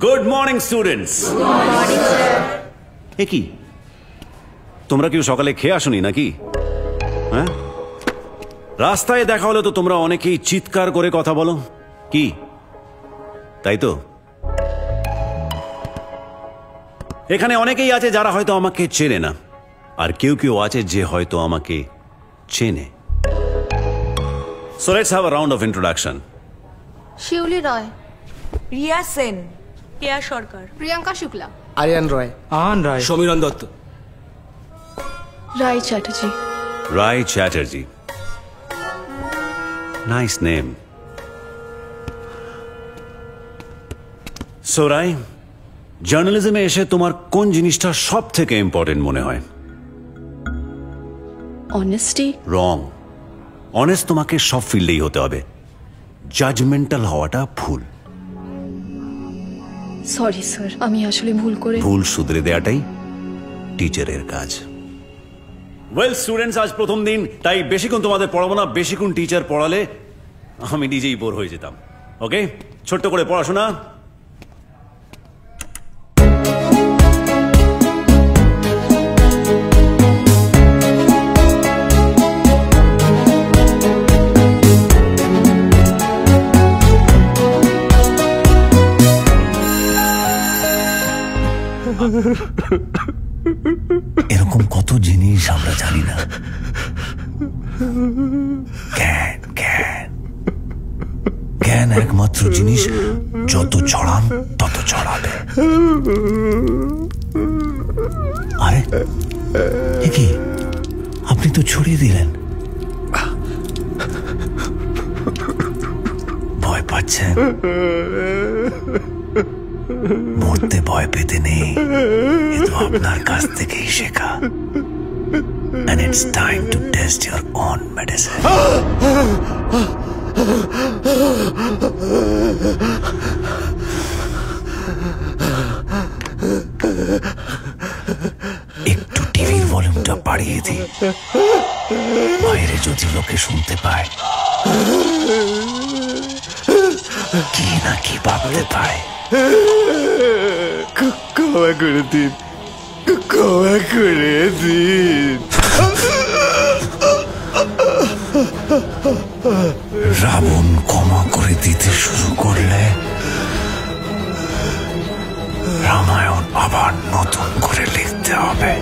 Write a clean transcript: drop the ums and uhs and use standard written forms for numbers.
Good morning students. এ কি, তোমরা কেউ সকালে খেয়ে আসোনি নাকি? হ্যাঁ, রাস্তায় দেখা হলে তো তোমরা অনেকেই চিৎকার করে কথা বলো, কি তাই তো? এখানে অনেকেই আছে যারা হয়তো আমাকে চেনে না, আর কেউ কেউ আছে যে হয়তো আমাকে চেনে। So let's have a round of introduction. Shiuli Roy, Riya Sen, Keya Sarkar, Priyanka Shukla, Aryan Roy, Ahan Roy, Samiran Dutta, Roy Chatterjee. Rai Chatterjee. Nice name. So Rai, জার্নালিজমে এসে তোমার কোন জিনিসটা সব থেকে ইম্পর্টেন্ট মনে হয়? অনেস্টি। রং। অনেস্ট তোমাকে সব ফিল্ডেই হতে হবে, জাজমেন্টাল হওয়াটা ভুল। সরি স্যার, আমি আসলে ভুল করে। ভুল শুধরে দেওয়াটাই টিচারের কাজ। ওয়েল স্টুডেন্টস, আজ প্রথম দিন, তাই বেশিক্ষণ তোমাদের পড়াবো না। বেশিক্ষণ টিচার পড়ালে আমি নিজেই বোর হয়ে যেতাম। ওকে, ছোট্ট করে পড়াশোনা। এরকম কত জিনিস আমরা জানি না। জ্ঞান একমাত্র জিনিস, যত ছড়ান তত ছড়াবে। আরে কি, আপনি তো ছড়িয়ে দিলেন। ভয় পাচ্ছেন? মরতে ভয় পেতে নেই, এ তো আপনার কাছ থেকেই শেখা। And it's time to test your own medicine. একটু টিভির ভলিউমটা বাড়িয়ে দিই, বাইরে যদি লোকে শুনতে পায় কি না কি ভাবতে পায়। ক্ষমা করে দিন, ক্ষমা করে দিন। রাবণ ক্ষমা করে দিতে শুরু করলে রামায়ণ আবার নতুন করে লিখতে হবে।